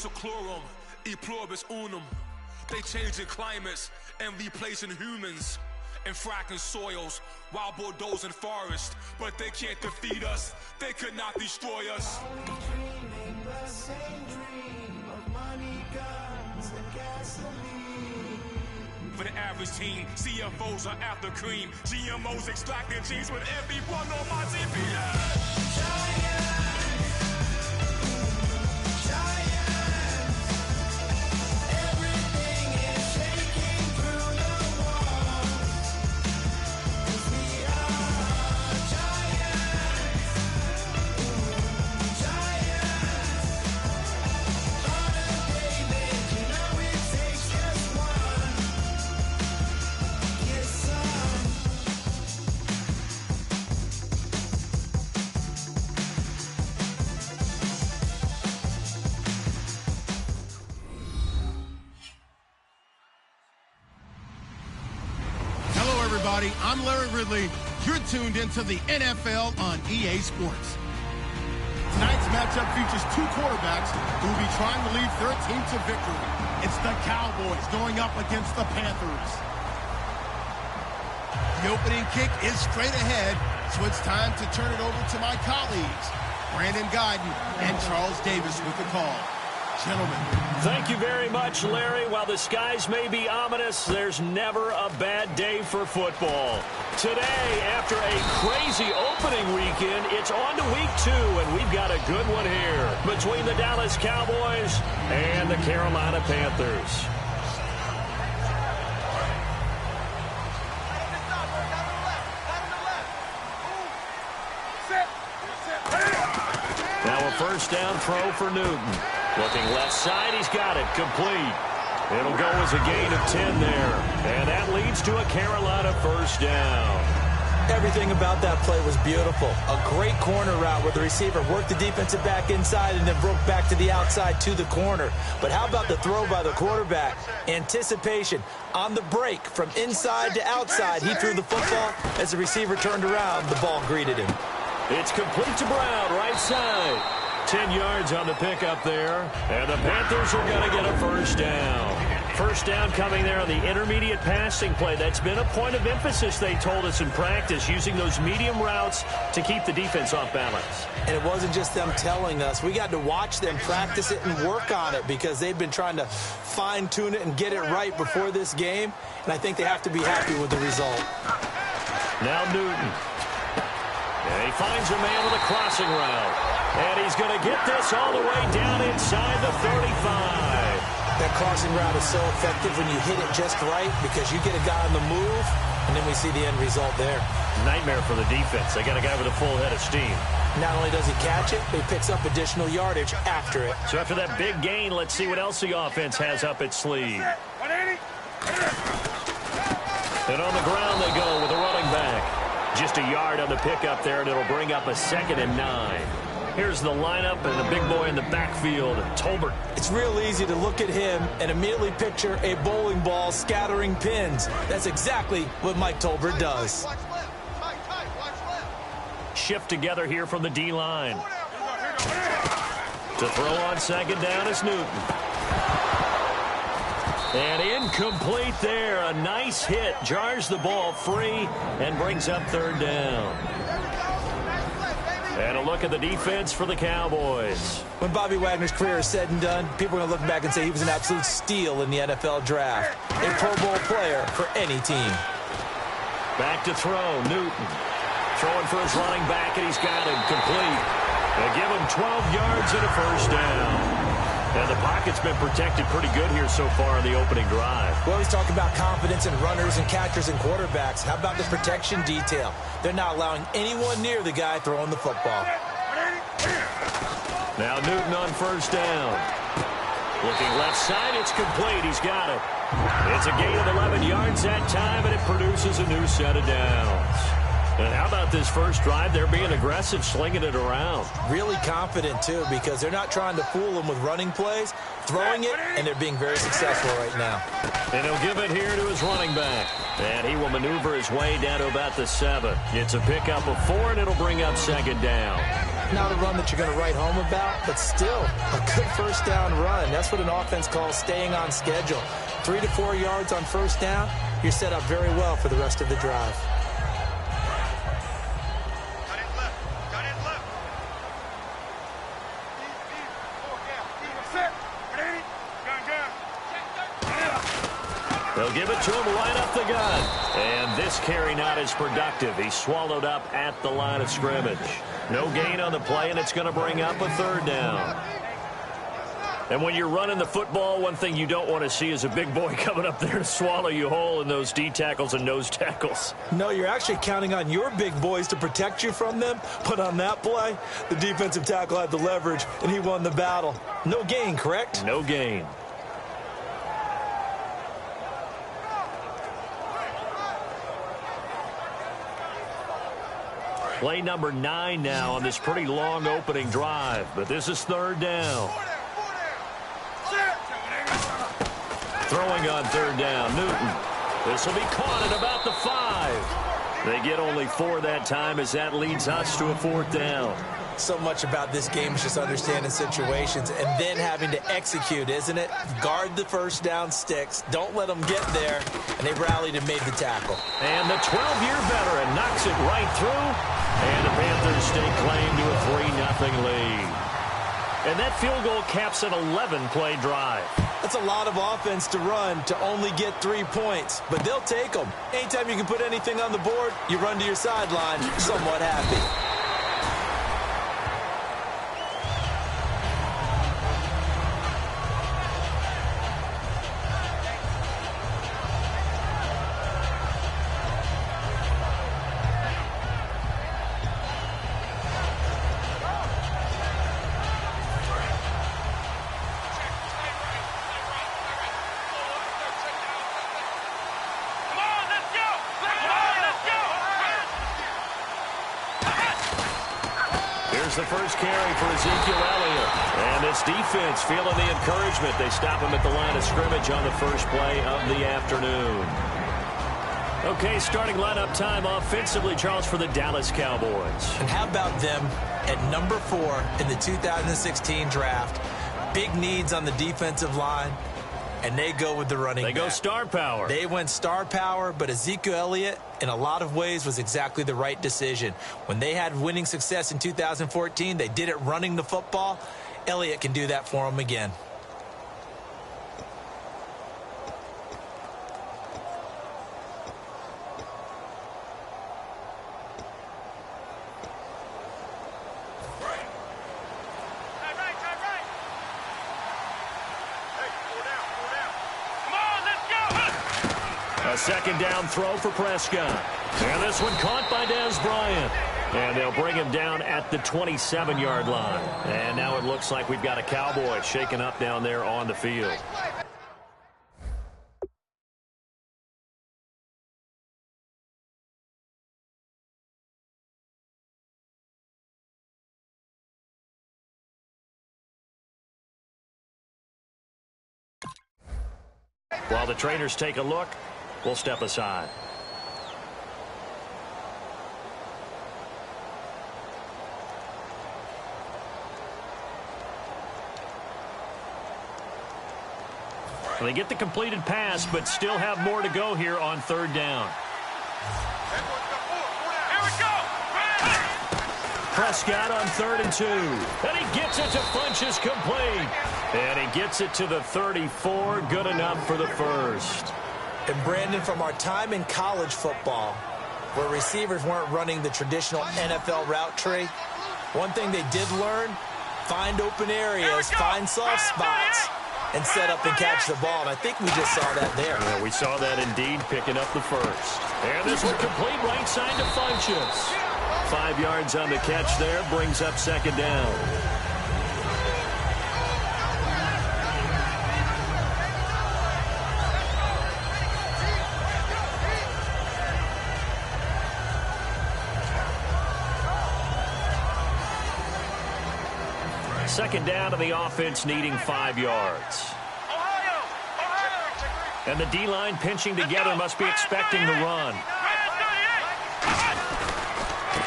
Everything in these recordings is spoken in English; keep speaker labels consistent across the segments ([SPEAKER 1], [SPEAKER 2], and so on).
[SPEAKER 1] seclorum, e pluribus unum. They changing climates and replacing humans and fracking soils while bulldozing forests. But they can't defeat us. They could not destroy us.
[SPEAKER 2] Dreaming the same dream of money, guns, and gasoline.
[SPEAKER 1] For the average teen, CFOs are after cream. GMOs extracting genes with everyone on my TV.
[SPEAKER 2] Everything is shaking through the walls. 'Cause we are giants. Giants. Heart of David, you know it takes just one. Get some.
[SPEAKER 3] Hello, everybody. I'm Larry Ridley. You're tuned into the NFL on EA Sports. Tonight's matchup features two quarterbacks who will be trying to lead their team to victory. It's the Cowboys going up against the Panthers. The opening kick is straight ahead, so it's time to turn it over to my colleagues, Brandon Guyton and Charles Davis with the call. Gentlemen.
[SPEAKER 4] Thank you very much, Larry. While the skies may be ominous, there's never a bad day for football. Today, after a crazy opening weekend, it's on to week 2, and we've got a good one here between the Dallas Cowboys and the Carolina Panthers. Now a first down throw for Newton. Looking left side, he's got it, complete. It'll go as a gain of 10 there. And that leads to a Carolina first down.
[SPEAKER 5] Everything about that play was beautiful. A great corner route where the receiver worked the defensive back inside and then broke back to the outside to the corner. But how about the throw by the quarterback? Anticipation on the break from inside to outside. He threw the football. As the receiver turned around, the ball greeted him.
[SPEAKER 4] It's complete to Brown, right side. 10 yards on the pickup there, and the Panthers are going to get a first down. First down coming there on the intermediate passing play. That's been a point of emphasis, they told us in practice, using those medium routes to keep the defense off balance.
[SPEAKER 5] And it wasn't just them telling us. We got to watch them practice it and work on it because they've been trying to fine-tune it and get it right before this game, and I think they have to be happy with the result.
[SPEAKER 4] Now Newton. And he finds a man with a crossing route. And he's going to get this all the way down inside the 35.
[SPEAKER 5] That crossing route is so effective when you hit it just right because you get a guy on the move, and then we see the end result there.
[SPEAKER 4] Nightmare for the defense. They got a guy with a full head of steam.
[SPEAKER 5] Not only does he catch it, but he picks up additional yardage after it.
[SPEAKER 4] So after that big gain, let's see what else the offense has up its sleeve. And on the ground they go with a running back. Just a yard on the pickup there, and it'll bring up a 2nd and 9. Here's the lineup and the big boy in the backfield, Tolbert.
[SPEAKER 5] It's real easy to look at him and immediately picture a bowling ball scattering pins. That's exactly what Mike Tolbert does.
[SPEAKER 4] Shift together here from the D-line. To throw on 2nd down is Newton. And incomplete there. A nice hit. Jars the ball free and brings up 3rd down. And a look at the defense for the Cowboys.
[SPEAKER 5] When Bobby Wagner's career is said and done, people are going to look back and say he was an absolute steal in the NFL draft. A Pro Bowl player for any team.
[SPEAKER 4] Back to throw, Newton. Throwing for his running back, and he's got him complete. They give him 12 yards and a first down. And the pocket's been protected pretty good here so far in the opening drive.
[SPEAKER 5] Well, he's talking about confidence in runners and catchers and quarterbacks. How about the protection detail? They're not allowing anyone near the guy throwing the football.
[SPEAKER 4] Now Newton on first down. Looking left side, it's complete. He's got it. It's a gain of 11 yards that time, and it produces a new set of downs. And how about this first drive? They're being aggressive, slinging it around.
[SPEAKER 5] Really confident, too, because they're not trying to fool them with running plays, throwing it, and they're being very successful right now.
[SPEAKER 4] And he'll give it here to his running back. And he will maneuver his way down to about the 7. It's a pickup of 4, and it'll bring up 2nd down.
[SPEAKER 5] Not a run that you're going to write home about, but still a good first down run. That's what an offense calls staying on schedule. 3 to 4 yards on first down, you're set up very well for the rest of the drive.
[SPEAKER 4] They'll give it to him right up the gun. And this carry not as productive. He's swallowed up at the line of scrimmage. No gain on the play, and it's going to bring up a third down. And when you're running the football, one thing you don't want to see is a big boy coming up there to swallow you whole in those D tackles and nose tackles.
[SPEAKER 5] No, you're actually counting on your big boys to protect you from them. But on that play, the defensive tackle had the leverage, and he won the battle. No gain, correct?
[SPEAKER 4] No gain. Play number 9 now on this pretty long opening drive. But this is third down. Throwing on third down, Newton. This will be caught at about the 5. They get only 4 that time as that leads us to a fourth down.
[SPEAKER 5] So much about this game is just understanding situations and then having to execute, isn't it? Guard the first down sticks. Don't let them get there. And they rallied and made the tackle.
[SPEAKER 4] And the 12-year veteran knocks it right through. And the Panthers stake claim to a 3-0 lead. And that field goal caps an 11-play drive.
[SPEAKER 5] That's a lot of offense to run to only get 3 points. But they'll take them. Anytime you can put anything on the board, you run to your sideline somewhat happy.
[SPEAKER 4] The first carry for Ezekiel Elliott. And this defense feeling the encouragement. They stop him at the line of scrimmage on the first play of the afternoon. Okay, starting lineup time offensively, Charles, for the Dallas Cowboys.
[SPEAKER 5] And how about them at number 4 in the 2016 draft? Big needs on the defensive line. And they go with the running back.
[SPEAKER 4] They go star power.
[SPEAKER 5] They went star power, but Ezekiel Elliott, in a lot of ways, was exactly the right decision. When they had winning success in 2014, they did it running the football. Elliott can do that for them again.
[SPEAKER 4] A second down throw for Prescott. And this one caught by Dez Bryant. And they'll bring him down at the 27-yard line. And now it looks like we've got a Cowboy shaken up down there on the field. While the trainers take a look, we'll step aside. They get the completed pass, but still have more to go here on third down.
[SPEAKER 2] Here we go!
[SPEAKER 4] Prescott on 3rd and 2. And he gets it to Funchess complete. And he gets it to the 34. Good enough for the first.
[SPEAKER 5] And Brandon, from our time in college football, where receivers weren't running the traditional NFL route tree, one thing they did learn, find open areas, find soft spots, and set up and catch the ball. And I think we just saw that there.
[SPEAKER 4] Yeah, we saw that indeed, picking up the first. And this one complete right side to Funchess. 5 yards on the catch there, brings up second down. Second down to the offense, needing 5 yards. And the D-line pinching together, must be expecting the run.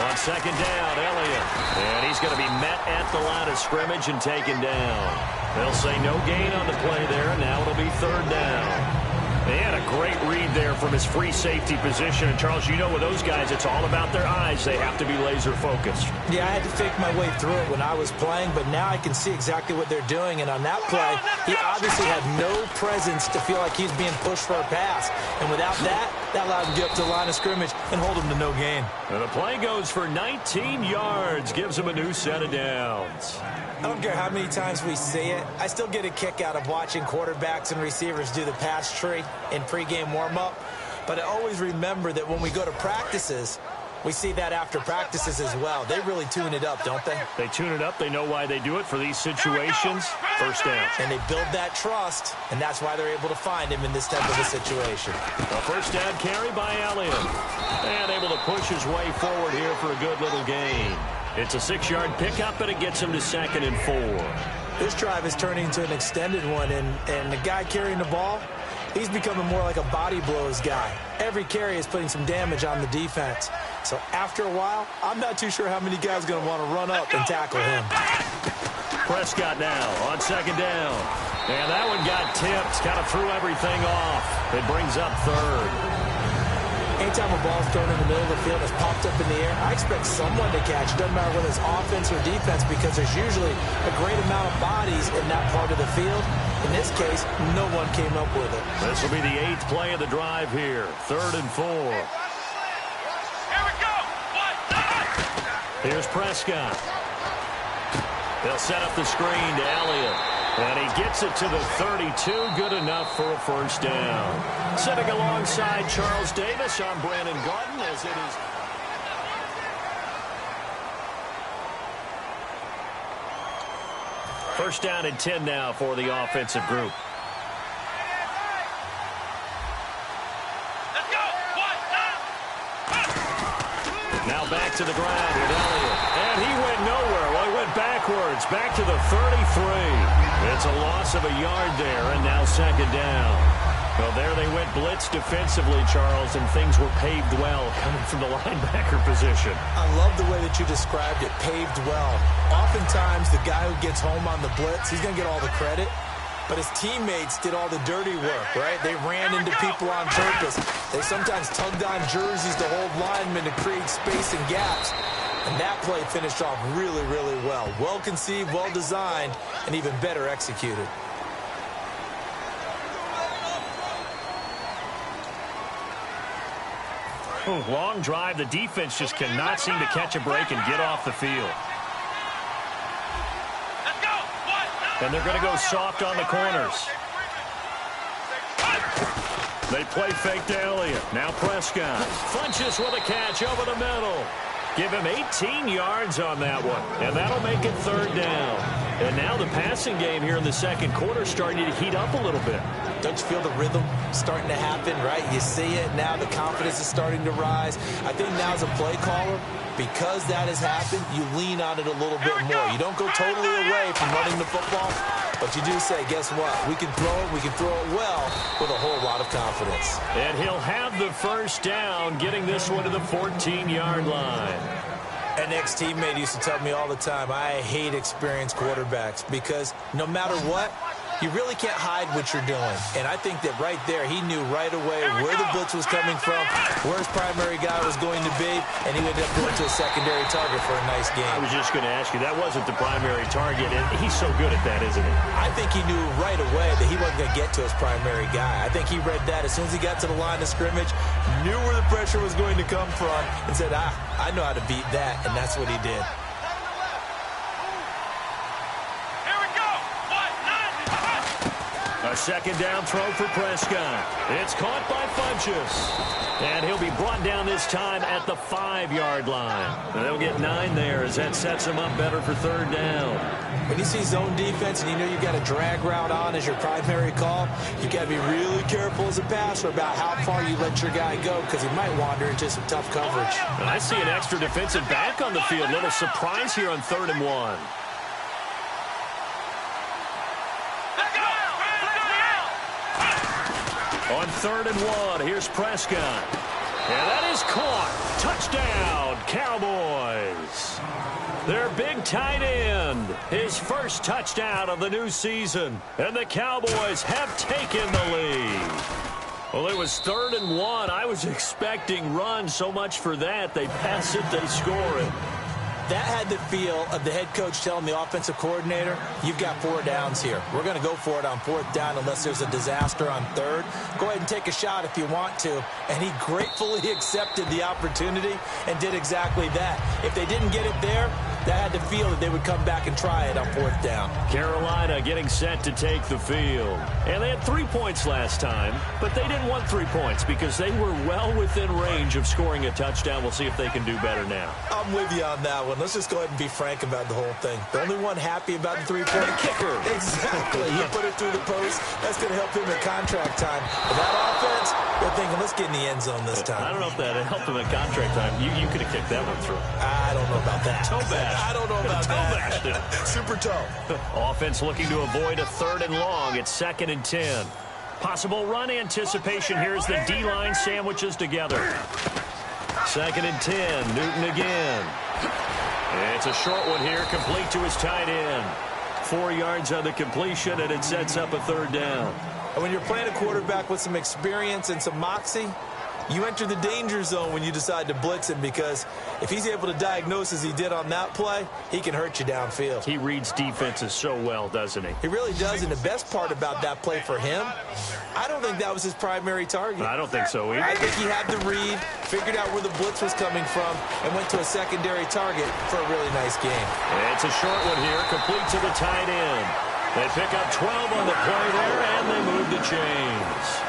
[SPEAKER 4] On second down, Elliott. And he's going to be met at the line of scrimmage and taken down. They'll say no gain on the play there, and now it'll be third down. They had a great read there from his free safety position. And, Charles, you know with those guys, it's all about their eyes. They have to be laser-focused.
[SPEAKER 5] Yeah, I had to fake my way through it when I was playing, but now I can see exactly what they're doing. And on that play, he obviously had no presence to feel like he's being pushed for a pass. And without that, that allowed him to get up to the line of scrimmage and hold him to no gain.
[SPEAKER 4] And the play goes for 19 yards, gives him a new set of downs.
[SPEAKER 5] I don't care how many times we see it. I still get a kick out of watching quarterbacks and receivers do the pass tree in pregame warm-up. But I always remember that when we go to practices, we see that after practices as well. They really tune it up, don't they?
[SPEAKER 4] They tune it up. They know why they do it for these situations. First down.
[SPEAKER 5] And they build that trust, and that's why they're able to find him in this type of a situation.
[SPEAKER 4] A first down carry by Elliott. And able to push his way forward here for a good little gain. It's a 6-yard pickup, and it gets him to 2nd and 4.
[SPEAKER 5] This drive is turning into an extended one, and the guy carrying the ball, he's becoming more like a body blows guy. Every carry is putting some damage on the defense. So after a while, I'm not too sure how many guys are going to want to run up and tackle him.
[SPEAKER 4] Prescott now on second down. And that one got tipped, kind of threw everything off. It brings up third.
[SPEAKER 5] Anytime a ball's thrown in the middle of the field and it's popped up in the air, I expect someone to catch. It doesn't matter whether it's offense or defense because there's usually a great amount of bodies in that part of the field. In this case, no one came up with it.
[SPEAKER 4] This will be the 8th play of the drive here. 3rd and 4.
[SPEAKER 2] Here we go.
[SPEAKER 4] Here's Prescott. They'll set up the screen to Elliott. And he gets it to the 32. Good enough for a first down. Sitting alongside Charles Davis, I'm Brandon Garden as it is. First down and 10 now for the offensive group.
[SPEAKER 2] Let's go.
[SPEAKER 4] Now back to the ground with Elliott. And he went nowhere. Well, he went backwards. Back to the 33. It's a loss of a yard there, and now second down. Well, there they went blitz defensively, Charles, and things were paved well coming from the linebacker position.
[SPEAKER 5] I love the way that you described it, paved well. Oftentimes, the guy who gets home on the blitz, he's going to get all the credit. But his teammates did all the dirty work, right? They ran into people on purpose. They sometimes tugged on jerseys to hold linemen to create space and gaps. And that play finished off really, really well. Well conceived, well designed, and even better executed.
[SPEAKER 4] Long drive. The defense just cannot seem to catch a break and get off the field. And they're going to go soft on the corners. They play fake to Elliott. Now Prescott. Funches with a catch over the middle. Give him 18 yards on that one. And that'll make it third down. And now the passing game here in the second quarter starting to heat up a little bit.
[SPEAKER 5] Don't you feel the rhythm starting to happen, right? You see it now. The confidence is starting to rise. I think now as a play caller, because that has happened, you lean on it a little bit more. You don't go totally away from running the football, but you do say, guess what? We can throw it. We can throw it well with a whole lot of confidence.
[SPEAKER 4] And he'll have the first down, getting this one to the 14-yard line.
[SPEAKER 5] An ex-teammate used to tell me all the time, I hate experienced quarterbacks because no matter what, you really can't hide what you're doing. And I think that right there, he knew right away where the blitz was coming from, where his primary guy was going to be, and he ended up going to a secondary target for a nice game.
[SPEAKER 4] I was just going to ask you, that wasn't the primary target, and he's so good at that, isn't he?
[SPEAKER 5] I think he knew right away that he wasn't going to get to his primary guy. I think he read that as soon as he got to the line of scrimmage, knew where the pressure was going to come from, and said, I know how to beat that, and that's what he did.
[SPEAKER 4] A second down throw for Prescott. It's caught by Funches. And he'll be brought down this time at the 5-yard line. They'll get 9 there as that sets him up better for third down.
[SPEAKER 5] When you see zone defense and you know you've got a drag route on as your primary call, you got to be really careful as a passer about how far you let your guy go because he might wander into some tough coverage.
[SPEAKER 4] And I see an extra defensive back on the field. Little surprise here on 3rd and 1. On 3rd and 1, here's Prescott. And that is caught. Touchdown, Cowboys. Their big tight end, his first touchdown of the new season, and the Cowboys have taken the lead. Well, it was 3rd and 1. I was expecting run, so much for that. They pass it, they score it.
[SPEAKER 5] That had the feel of the head coach telling the offensive coordinator, you've got 4 downs here. We're going to go for it on 4th down unless there's a disaster on 3rd. Go ahead and take a shot if you want to. And he gratefully accepted the opportunity and did exactly that. If they didn't get it there, that had the feel that they would come back and try it on 4th down.
[SPEAKER 4] Carolina getting set to take the field. And they had 3 points last time, but they didn't want 3 points because they were well within range of scoring a touchdown. We'll see if they can do better now.
[SPEAKER 5] I'm with you on that one. Let's just go ahead and be frank about the whole thing. The only one happy about the 3-point
[SPEAKER 4] kicker.
[SPEAKER 5] Exactly. He put it through the post. That's going to help him at contract time. But that offense, they're thinking, let's get in the end zone this time.
[SPEAKER 4] I don't know if that helped him at contract time. You could have kicked that one through.
[SPEAKER 5] I don't know about that.
[SPEAKER 4] Toe bash.
[SPEAKER 5] I don't know about
[SPEAKER 4] that.
[SPEAKER 5] Super toe.
[SPEAKER 4] Offense looking to avoid a 3rd and long. It's 2nd and 10. Possible run anticipation here as the D-line sandwiches together. 2nd and 10. Newton again. It's a short one here, complete to his tight end. 4 yards on the completion, and it sets up a 3rd down.
[SPEAKER 5] And when you're playing a quarterback with some experience and some moxie, you enter the danger zone when you decide to blitz him, because if he's able to diagnose as he did on that play, he can hurt you downfield.
[SPEAKER 4] He reads defenses so well, doesn't he?
[SPEAKER 5] He really does, and the best part about that play for him, I don't think that was his primary target.
[SPEAKER 4] I don't think so either.
[SPEAKER 5] I think he had the read, figured out where the blitz was coming from, and went to a secondary target for a really nice game.
[SPEAKER 4] It's a short one here, complete to the tight end. They pick up 12 on the play there, and they move the chains.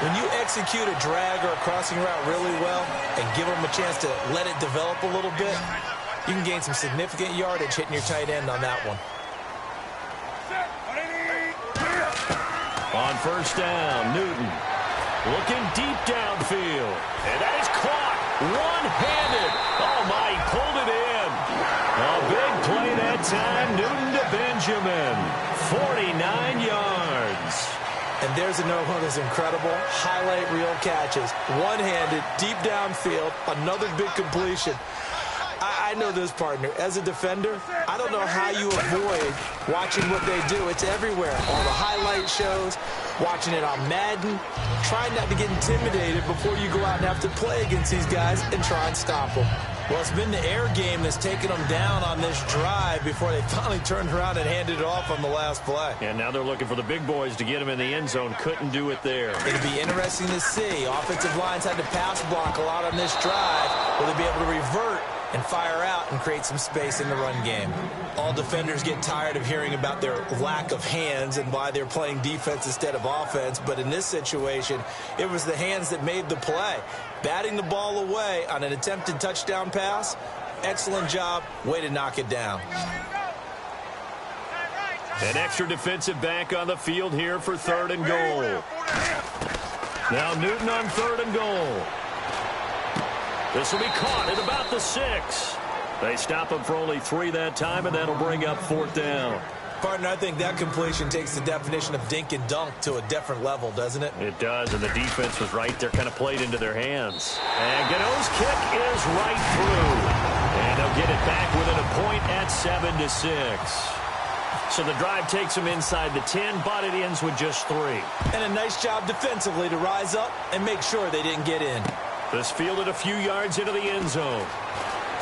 [SPEAKER 5] When you execute a drag or a crossing route really well and give them a chance to let it develop a little bit, you can gain some significant yardage hitting your tight end on that one.
[SPEAKER 4] On 1st down, Newton looking deep downfield. And that is caught one-handed. Oh, my, he pulled it in. A big play that time, Newton to Benjamin. 49 yards.
[SPEAKER 5] And there's another one of those incredible highlight reel catches. One-handed, deep downfield, another big completion. I know this, partner. As a defender, I don't know how you avoid watching what they do. It's everywhere. All the highlight shows, watching it on Madden, trying not to get intimidated before you go out and have to play against these guys and try and stop them. Well, it's been the air game that's taken them down on this drive before they finally turned around and handed it off on the last play.
[SPEAKER 4] And now they're looking for the big boys to get them in the end zone. Couldn't do it there.
[SPEAKER 5] It'll be interesting to see. Offensive lines had to pass block a lot on this drive. Will they be able to revert and fire out and create some space in the run game? All defenders get tired of hearing about their lack of hands and why they're playing defense instead of offense, but in this situation, it was the hands that made the play. Batting the ball away on an attempted touchdown pass, excellent job, way to knock it down.
[SPEAKER 4] An extra defensive back on the field here for 3rd and goal. Now Newton on 3rd and goal. This will be caught at about the 6. They stop him for only 3 that time, and that'll bring up 4th down.
[SPEAKER 5] Partner, I think that completion takes the definition of dink and dunk to a different level, doesn't it?
[SPEAKER 4] It does, and the defense was right there, kind of played into their hands. And Gano's kick is right through. And they'll get it back within a point at 7-6. So the drive takes them inside the 10, but it ends with just 3.
[SPEAKER 5] And a nice job defensively to rise up and make sure they didn't get in.
[SPEAKER 4] This fielded a few yards into the end zone.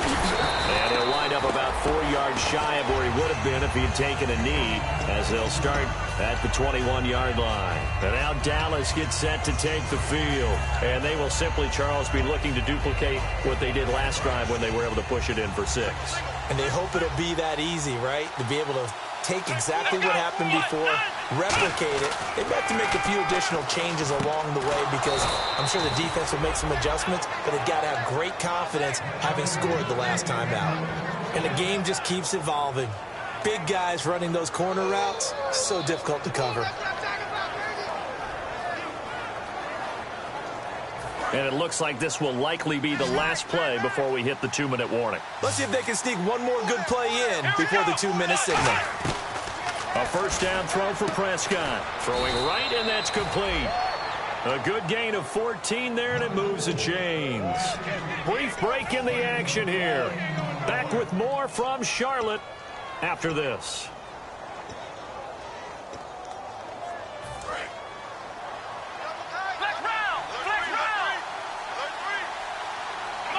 [SPEAKER 4] And he'll wind up about 4 yards shy of where he would have been if he had taken a knee, as they'll start at the 21-yard line. And now Dallas gets set to take the field. And they will simply, Charles, be looking to duplicate what they did last drive when they were able to push it in for 6.
[SPEAKER 5] And they hope it'll be that easy, right? To be able to take exactly what happened before, replicate it. They have to make a few additional changes along the way because I'm sure the defense will make some adjustments, but they've got to have great confidence having scored the last time out. And the game just keeps evolving. Big guys running those corner routes, so difficult to cover.
[SPEAKER 4] And it looks like this will likely be the last play before we hit the 2-minute warning.
[SPEAKER 5] Let's see if they can sneak one more good play in before the 2-minute signal.
[SPEAKER 4] A 1st down throw for Prescott. Throwing right, and that's complete. A good gain of 14 there, and it moves the chains. Brief break in the action here. Back with more from Charlotte after this.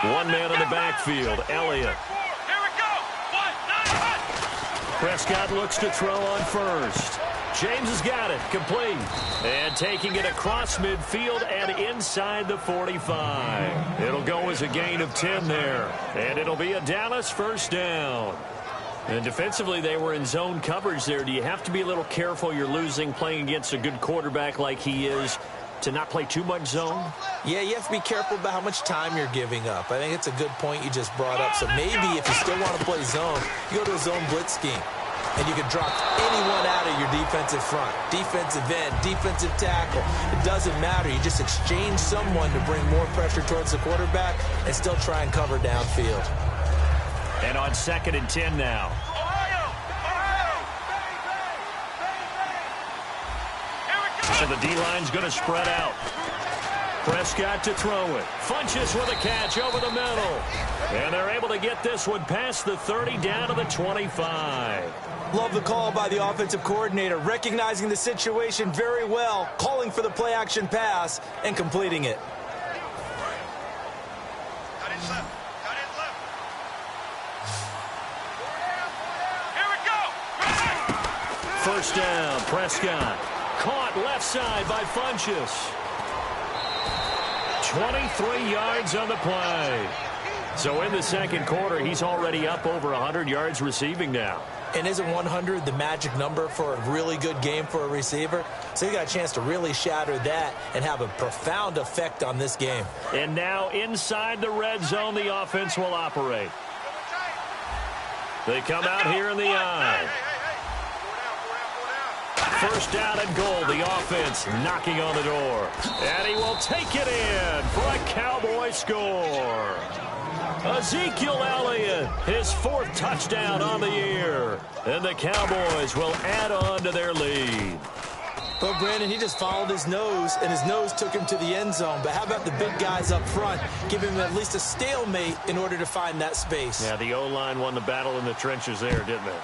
[SPEAKER 4] One man in the backfield, Elliott. Prescott looks to throw on first. James has got it, complete. And taking it across midfield and inside the 45. It'll go as a gain of 10 there. And it'll be a Dallas first down. And defensively, they were in zone coverage there. Do you have to be a little careful? You're losing playing against a good quarterback like he is, to not play too much zone?
[SPEAKER 5] Yeah, you have to be careful about how much time you're giving up. I think it's a good point you just brought up. So maybe if you still want to play zone, you go to a zone blitz scheme. And you can drop anyone out of your defensive front. Defensive end, defensive tackle. It doesn't matter. You just exchange someone to bring more pressure towards the quarterback and still try and cover downfield.
[SPEAKER 4] And on 2nd and 10 now. So the D-line's going to spread out. Prescott to throw it. Funches with a catch over the middle. And they're able to get this one past the 30 down to the 25.
[SPEAKER 5] Love the call by the offensive coordinator, recognizing the situation very well, calling for the play-action pass, and completing it.
[SPEAKER 4] First down, Prescott. Caught left side by Funches. 23 yards on the play. So in the second quarter, he's already up over 100 yards receiving now.
[SPEAKER 5] And isn't 100 the magic number for a really good game for a receiver? So you got a chance to really shatter that and have a profound effect on this game.
[SPEAKER 4] And now inside the red zone, the offense will operate. They come out here in the eye. First down and goal, the offense knocking on the door. And he will take it in for a Cowboy score. Ezekiel Elliott, his 4th touchdown on the year. And the Cowboys will add on to their lead.
[SPEAKER 5] Well, Brandon, he just followed his nose, and his nose took him to the end zone. But how about the big guys up front, giving him at least a stalemate in order to find that space?
[SPEAKER 4] Yeah, the O-line won the battle in the trenches there, didn't it?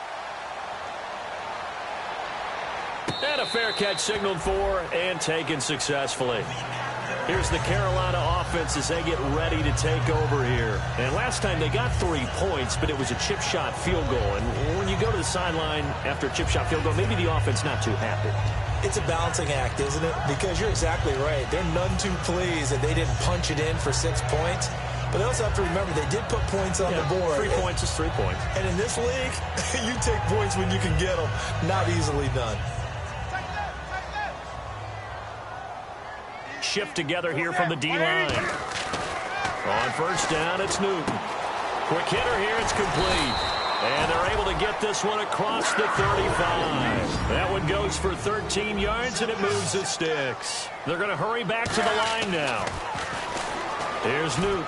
[SPEAKER 4] And a fair catch signaled for and taken successfully. Here's the Carolina offense as they get ready to take over here. And last time they got 3 points, but it was a chip shot field goal. And when you go to the sideline after a chip shot field goal, maybe the offense not too happy.
[SPEAKER 5] It's a balancing act, isn't it? Because you're exactly right. They're none too pleased that they didn't punch it in for 6 points. But they also have to remember they did put points on the board.
[SPEAKER 4] 3 points is 3 points.
[SPEAKER 5] And in this league, you take points when you can get them. Not easily done.
[SPEAKER 4] Shift together here from the D-line. On first down, it's Newton. Quick hitter here, it's complete. And they're able to get this one across the 35. That one goes for 13 yards, and it moves the sticks. They're going to hurry back to the line now. Here's Newton.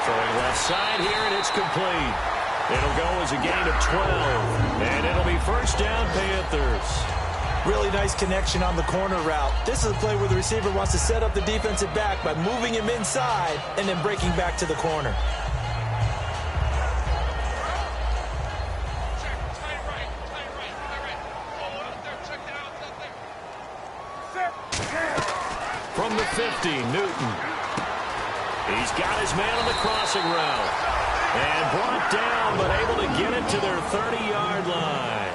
[SPEAKER 4] Throwing left side here, and it's complete. It'll go as a gain of 12. And it'll be first down, Panthers.
[SPEAKER 5] Really nice connection on the corner route. This is a play where the receiver wants to set up the defensive back by moving him inside and then breaking back to the corner.
[SPEAKER 4] From the 50, Newton. He's got his man on the crossing route. And brought down, but able to get it to their 30-yard line.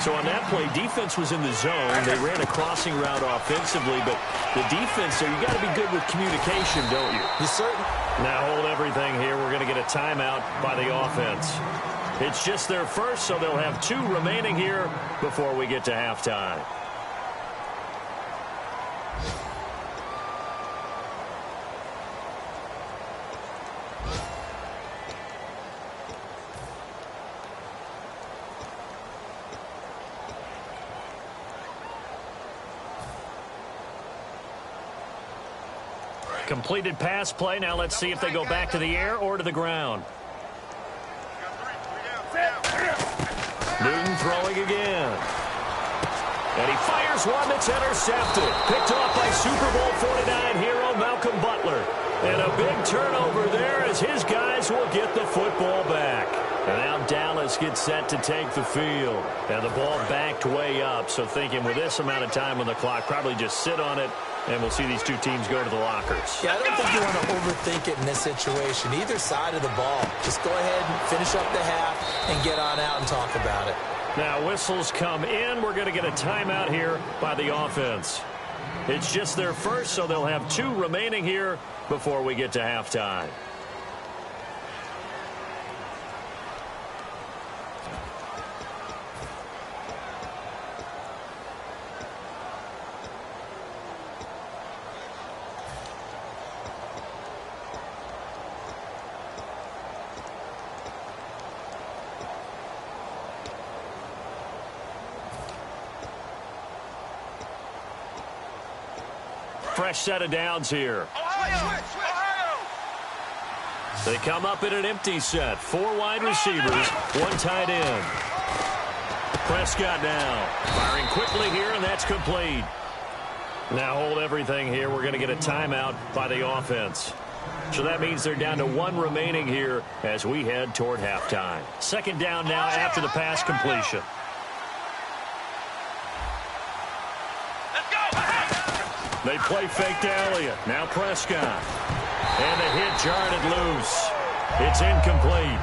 [SPEAKER 4] So on that play, defense was in the zone. They ran a crossing route offensively, but the defense, so you got to be good with communication, don't you?
[SPEAKER 5] You certainly.
[SPEAKER 4] Now hold everything here. We're going to get a timeout by the offense. It's just their first, so they'll have 2 remaining here before we get to halftime. Completed pass play. Now let's see if they go back to the air or to the ground. Newton throwing again. And he fires one that's intercepted. Picked off by Super Bowl 49 hero Malcolm Butler. And a big turnover there as his guys will get the football back. And now Dallas gets set to take the field. And the ball backed way up. So thinking with this amount of time on the clock, probably just sit on it. And we'll see these two teams go to the lockers.
[SPEAKER 5] Yeah, I don't think you want to overthink it in this situation. Either side of the ball. Just go ahead and finish up the half and get on out and talk about it.
[SPEAKER 4] Now whistles come in. We're going to get a timeout here by the offense. It's just their first, so they'll have 2 remaining here before we get to halftime. Fresh set of downs here. They come up in an empty set. 4 wide receivers, 1 tight end. Prescott now firing quickly here, and that's complete. Now hold everything here. We're going to get a timeout by the offense. So that means they're down to 1 remaining here as we head toward halftime. Second down now after the pass completion. They play fake to Elliott. Now Prescott. And the hit jarred loose. It's incomplete.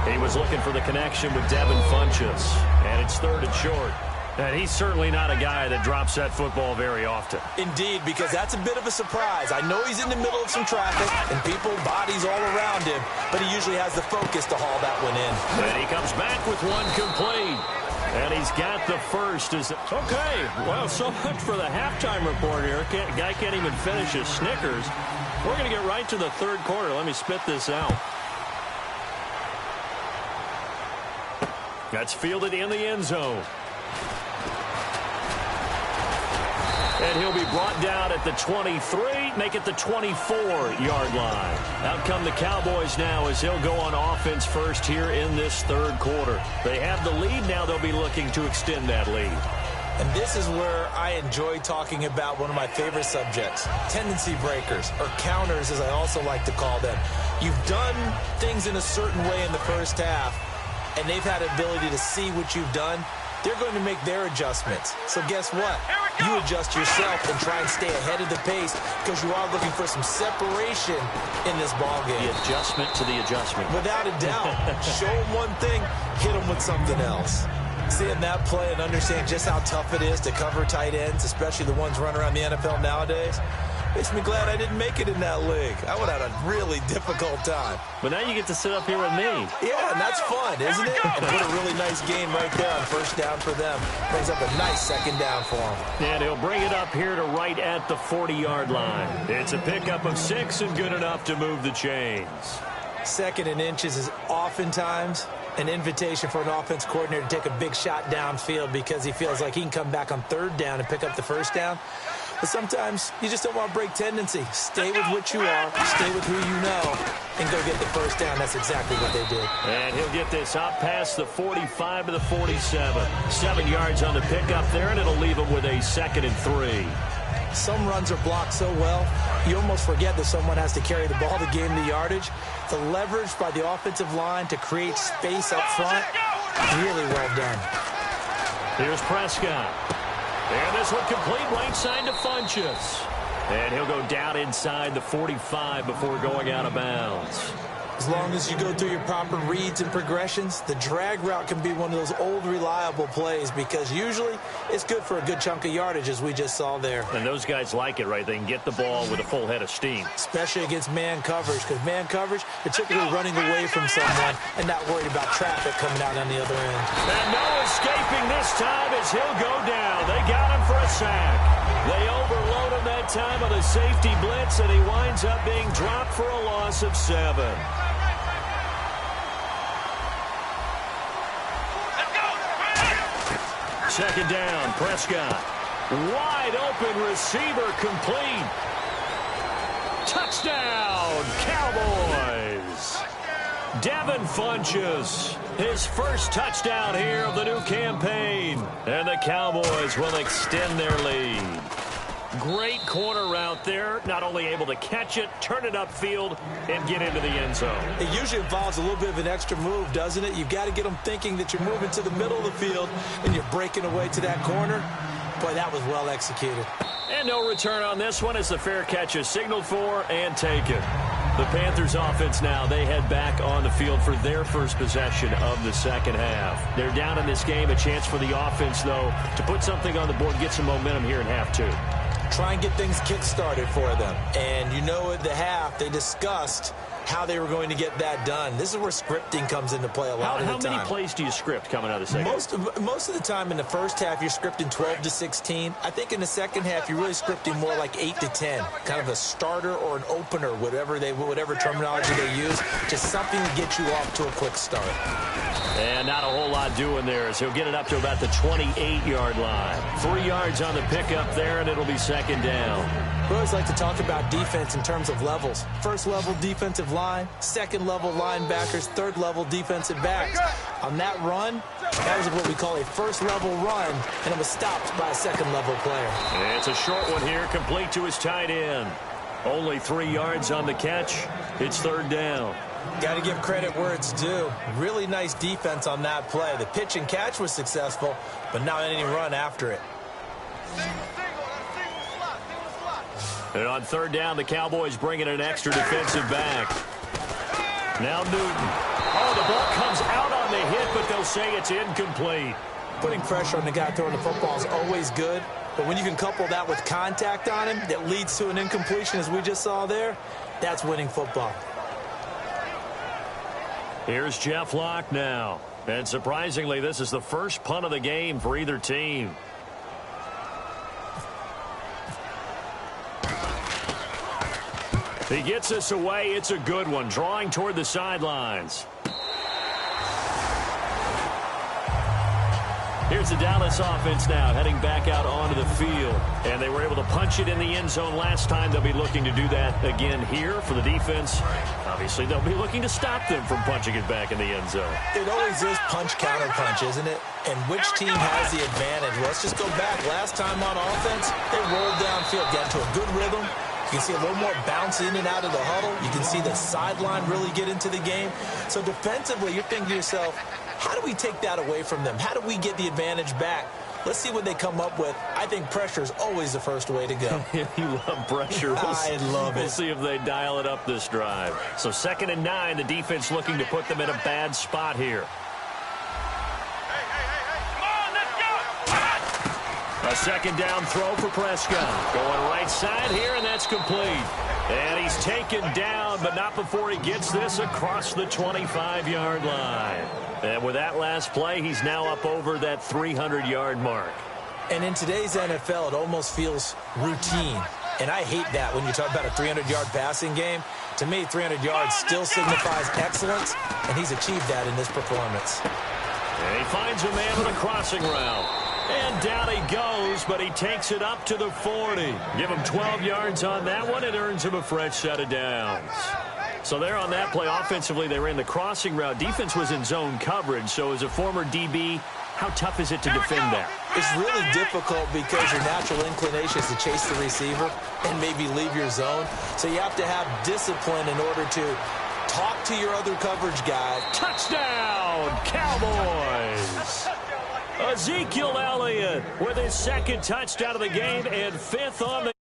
[SPEAKER 4] He was looking for the connection with Devin Funchess. And it's 3rd and short. And he's certainly not a guy that drops that football very often.
[SPEAKER 5] Indeed, because that's a bit of a surprise. I know he's in the middle of some traffic and people, bodies all around him, but he usually has the focus to haul that one in.
[SPEAKER 4] And he comes back with 1 complete. And he's got the first. Okay, well, so much for the halftime report here. Guy can't even finish his Snickers. We're going to get right to the 3rd quarter. Let me spit this out. That's fielded in the end zone. And he'll be brought down at the 23, make it the 24-yard line. Out come the Cowboys now as he'll go on offense first here in this 3rd quarter. They have the lead. Now they'll be looking to extend that lead.
[SPEAKER 5] And this is where I enjoy talking about one of my favorite subjects, tendency breakers, or counters as I also like to call them. You've done things in a certain way in the first half, and they've had the ability to see what you've done. They're going to make their adjustments. So guess what? You adjust yourself and try and stay ahead of the pace because you are looking for some separation in this ballgame.
[SPEAKER 4] The adjustment to the adjustment.
[SPEAKER 5] Without a doubt. Show them one thing, hit them with something else. Seeing that play and understand just how tough it is to cover tight ends, especially the ones running around the NFL nowadays, makes me glad I didn't make it in that league. I would have had a really difficult time.
[SPEAKER 4] But now you get to sit up here with me.
[SPEAKER 5] Yeah, and that's fun, isn't it? And put a really nice game right there on first down for them. Brings up a nice second down for them.
[SPEAKER 4] And he'll bring it up here to right at the 40-yard line. It's a pickup of 6 and good enough to move the chains.
[SPEAKER 5] 2nd and inches is oftentimes an invitation for an offense coordinator to take a big shot downfield because he feels like he can come back on 3rd down and pick up the first down. But sometimes you just don't want to break tendency. Stay with what you are, stay with who you know, and go get the first down. That's exactly what they did.
[SPEAKER 4] And he'll get this out past the 45 to the 47. 7 yards on the pickup there, and it'll leave him with a 2nd and 3.
[SPEAKER 5] Some runs are blocked so well, you almost forget that someone has to carry the ball to gain the yardage. The leverage by the offensive line to create space up front, really well done.
[SPEAKER 4] Here's Prescott. And this one complete right side to Funchess. And he'll go down inside the 45 before going out of bounds.
[SPEAKER 5] As long as you go through your proper reads and progressions, the drag route can be one of those old reliable plays because usually it's good for a good chunk of yardage as we just saw there.
[SPEAKER 4] And those guys like it, right? They can get the ball with a full head of steam.
[SPEAKER 5] Especially against man coverage because man coverage, particularly running away from someone and not worried about traffic coming out on the other end.
[SPEAKER 4] And no escaping this time as he'll go down. They got him for a sack. They overload him that time with a safety blitz, and he winds up being dropped for a loss of 7. Second down, Prescott. Wide open receiver complete. Touchdown, Cowboys. Devin Funchess, his first touchdown here of the new campaign. And the Cowboys will extend their lead. Great corner route there. Not only able to catch it, turn it upfield, and get into the end zone.
[SPEAKER 5] It usually involves a little bit of an extra move, doesn't it? You've got to get them thinking that you're moving to the middle of the field and you're breaking away to that corner. Boy, that was well executed.
[SPEAKER 4] And no return on this one as the fair catch is signaled for and taken. The Panthers offense now, they head back on the field for their first possession of the second half. They're down in this game. A chance for the offense, though, to put something on the board, get some momentum here in half two.
[SPEAKER 5] Try and get things kick-started for them. And you know at the half, they discussed how they were going to get that done. This is where scripting comes into play a lot of the time.
[SPEAKER 4] How many plays do you script coming out of the second?
[SPEAKER 5] Most of the time in the first half, you're scripting 12 to 16. I think in the second half, you're really scripting more like 8 to 10. Kind of a starter or an opener, whatever terminology they use. Just something to get you off to a quick start.
[SPEAKER 4] And not a whole lot doing there as he'll get it up to about the 28-yard line. 3 yards on the pickup there, and it'll be second down.
[SPEAKER 5] We always like to talk about defense in terms of levels. First level defensive line, second level linebackers, third level defensive backs. On that run, that was what we call a first level run, and it was stopped by a second level player.
[SPEAKER 4] And it's a short one here, complete to his tight end. Only 3 yards on the catch. It's third down.
[SPEAKER 5] Got to give credit where it's due. Really nice defense on that play. The pitch and catch was successful, but not any run after it.
[SPEAKER 4] And on third down, the Cowboys bring in an extra defensive back. Now Newton. Oh, the ball comes out on the hit, but they'll say it's incomplete.
[SPEAKER 5] Putting pressure on the guy throwing the football is always good, but when you can couple that with contact on him that leads to an incompletion, as we just saw there, that's winning football.
[SPEAKER 4] Here's Jeff Locke now. And surprisingly, this is the first punt of the game for either team. He gets this away. It's a good one. Drawing toward the sidelines. Here's the Dallas offense now heading back out onto the field. And they were able to punch it in the end zone last time. They'll be looking to do that again here for the defense. Obviously, they'll be looking to stop them from punching it back in the end zone.
[SPEAKER 5] It always is punch-counter-punch, isn't it? And which team has the advantage? Well, let's just go back. Last time on offense, they rolled downfield, got into a good rhythm. You can see a little more bounce in and out of the huddle. You can see the sideline really get into the game. So defensively, you're thinking to yourself, how do we take that away from them? How do we get the advantage back? Let's see what they come up with. I think pressure is always the first way to go.
[SPEAKER 4] You love pressure.
[SPEAKER 5] I love it.
[SPEAKER 4] We'll see if they dial it up this drive. So 2nd and 9, the defense looking to put them in a bad spot here. A second down throw for Prescott. Going right side here, and that's complete. And he's taken down, but not before he gets this across the 25-yard line. And with that last play, he's now up over that 300-yard mark.
[SPEAKER 5] And in today's NFL, it almost feels routine. And I hate that when you talk about a 300-yard passing game. To me, 300 yards still signifies excellence, and he's achieved that in this performance.
[SPEAKER 4] And he finds a man with a crossing route. And down he goes, but he takes it up to the 40. Give him 12 yards on that one. It earns him a fresh set of downs. So there on that play, offensively, they ran the crossing route. Defense was in zone coverage. So as a former DB, how tough is it to defend that?
[SPEAKER 5] It's really difficult because your natural inclination is to chase the receiver and maybe leave your zone. So you have to have discipline in order to talk to your other coverage guy.
[SPEAKER 4] Touchdown, Cowboys! Ezekiel Elliott with his second touchdown of the game and 5th on the